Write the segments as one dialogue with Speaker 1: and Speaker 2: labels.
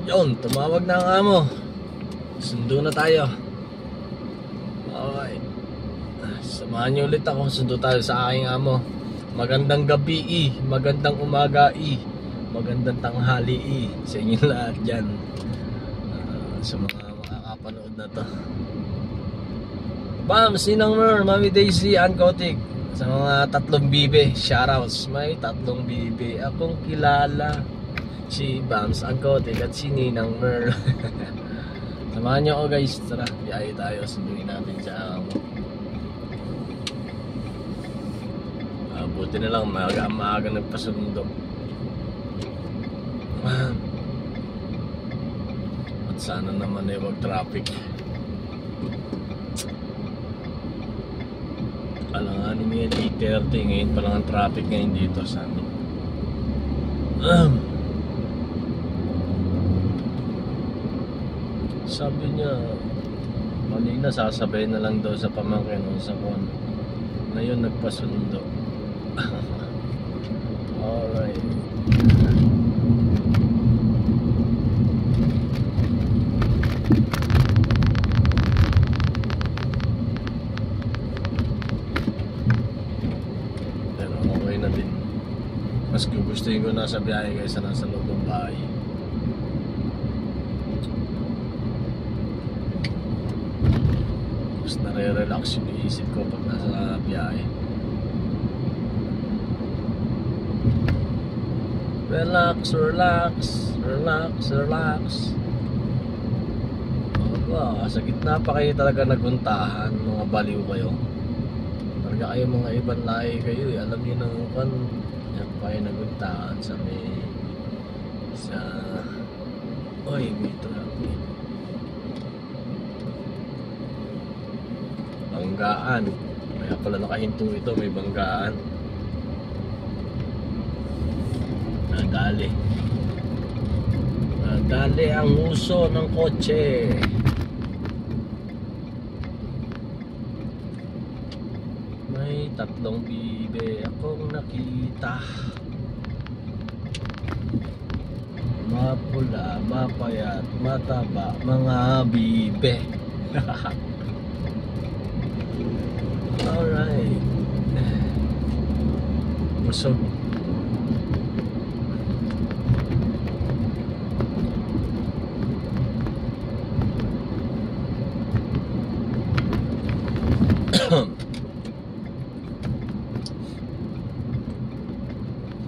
Speaker 1: Yun, tumawag na ang amo. Sundo na tayo. Okay. Samahan niyo ulit ako. Sundo tayo sa aking amo. Magandang gabi, magandang umaga, magandang tanghali sa inyo lahat dyan. Sa mga makakapanood na to. Bam, Sinang Mer, Mami Daisy, Ann Kotik. Sa mga tatlong bibe, shoutouts. May tatlong bibe akong kilala. Si Bams, Ann Kotik at si Ninang Mer. Samahan nyo ako guys. Tara, biyahe tayo. Sunduin natin sa buti na lang maaga nagpasundo. At sana naman wag traffic. Alanganin mo yan 8:30. Ngayon pa lang ang traffic ngayon dito sa amin. Sabi niya kanina sasabay na lang daw sa pamangkin o sa kwan. Ngayon nagpasundo. Alright. Pero okay na din. Mas gugustuhin ko nasa biyahe kaysa nasa loob ng bahay. Mas nare-relax yung isip ko pag nasa biyahe. Relax, relax, relax, relax. Aba, sa gitna pa kayo talaga naguntahan, mga baliw kayo. Talaga kayo mga ibang lahi kayo, alam niyo nang kan, yan pa kayo naguntahan sa may oy, may traffic. Banggaan. Kaya pala nakahinto ito, may banggaan. Nadali ang uso ng kotse. May tatlong bibe akong nakita. Mapula, mapayat, mataba, mga bibe. Alright. Busog.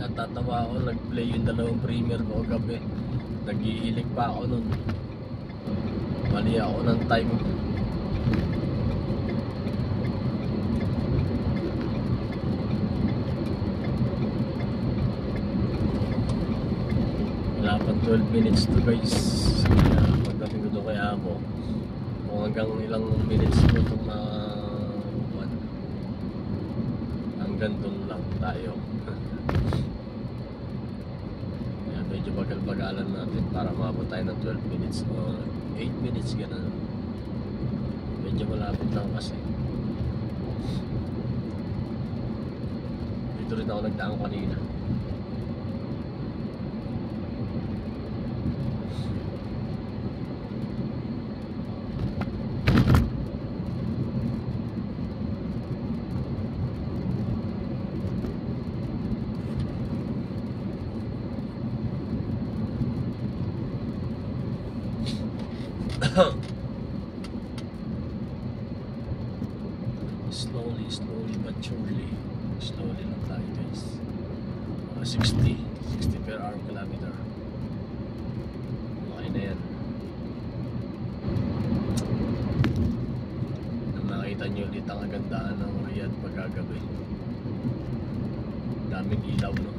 Speaker 1: Natatawa ako, nag-play yung dalawang premiere ko gabi. Nag-iilig pa ako nun. Mali ako ng time. Wala pa 12 minutes to guys. Pagdating ko doon kaya ako kung hanggang ilang minutes ko itong hanggang doon lang tayo. Kaya medyo bagal-bagalan natin para maabot tayo ng 12 minutes o 8 minutes gano'n. Medyo malapit lang kasi. Dito rin ako nagdaan kanina. Slowly but surely. Slowly lang tayo guys. 60 per hour kilometer. Okay na yan. Nakita nyo ulit ang kagandaan ng Riyadh pagkagabi. Daming ilaw, no?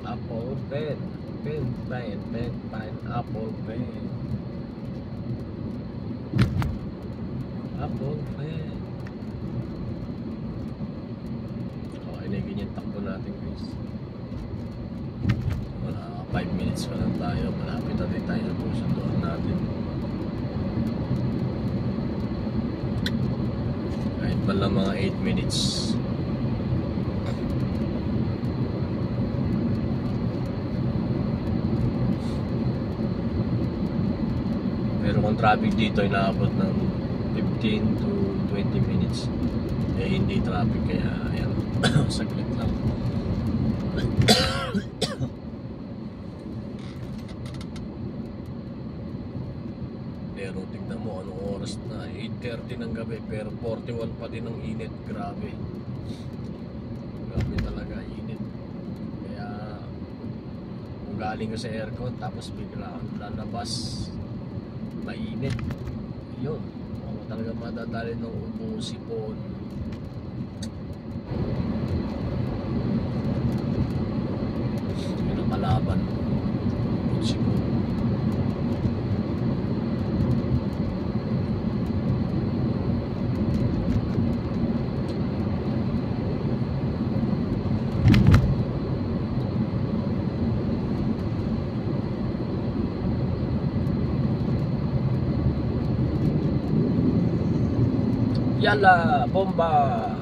Speaker 1: Apple pen, apple pen. Apple pen. Okay na ganyan takbo natin guys. Wala, 5 minutes pa lang tayo. Malapit natin tayo sa pusunduan natin. 5 man lang mga 8 minutes. Pero kung traffic dito ay naabot ng 15 to 20 minutes, eh hindi traffic, kaya ayan, saglit lang. Pero tignan mo anong oras na, 8:30 ng gabi, pero 41 pa din ang init. Grabe talaga init. Kaya kung galing ka sa aircon tapos bigla kang lalabas, mainit, yun, ako talaga madadali ng ubo, sipon. Yun ang kalaban, sipon. Yala, bomba!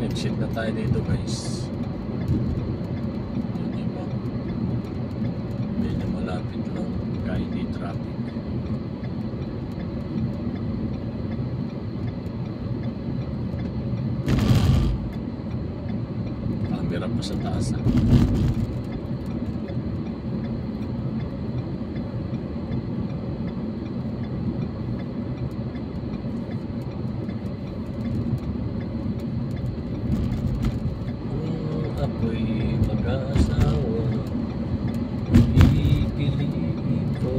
Speaker 1: Exit na tayo dito, guys. Hindi ba? Medyo malapit lang, kaya hindi traffic. Camera pa sa taas, ha? Ako'y mag-aasawa, iipiliin ko.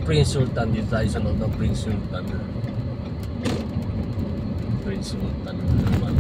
Speaker 1: Prince Sultan, dito tayo sa loob ng Prince Sultan. Prince Sultan naman.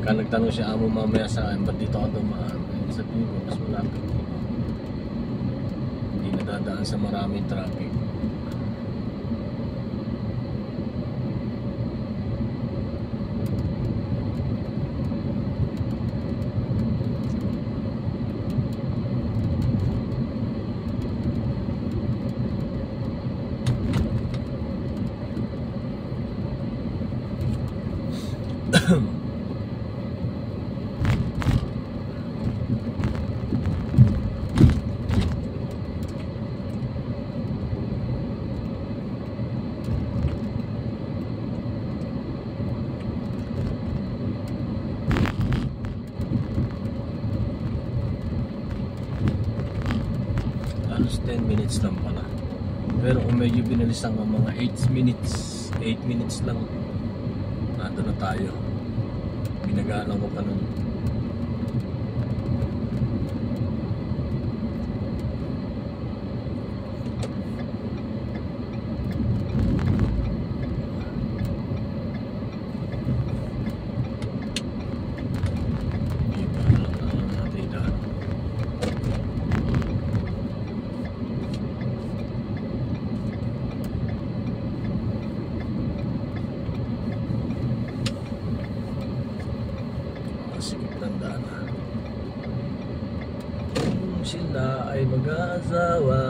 Speaker 1: Kaya nagtanong si amo mamaya sa akin, ba't dito ako dumaan? Sabihin ko, mas malapit dito. Hindi nadadaan sa maraming traffic. Halos 10 minutes lang pala. Pero kung medyo binalisan ka mga 8 minutes lang, nado na tayo. Pinagalang ko pa nun. Sila ay mag-aasawa.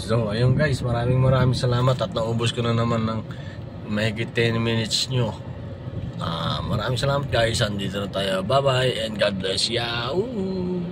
Speaker 1: So ayun guys, maraming salamat at naubos ko na naman ng mahigit 10 minutes nyo. Maraming salamat guys. Andito na tayo. Bye bye and God bless you.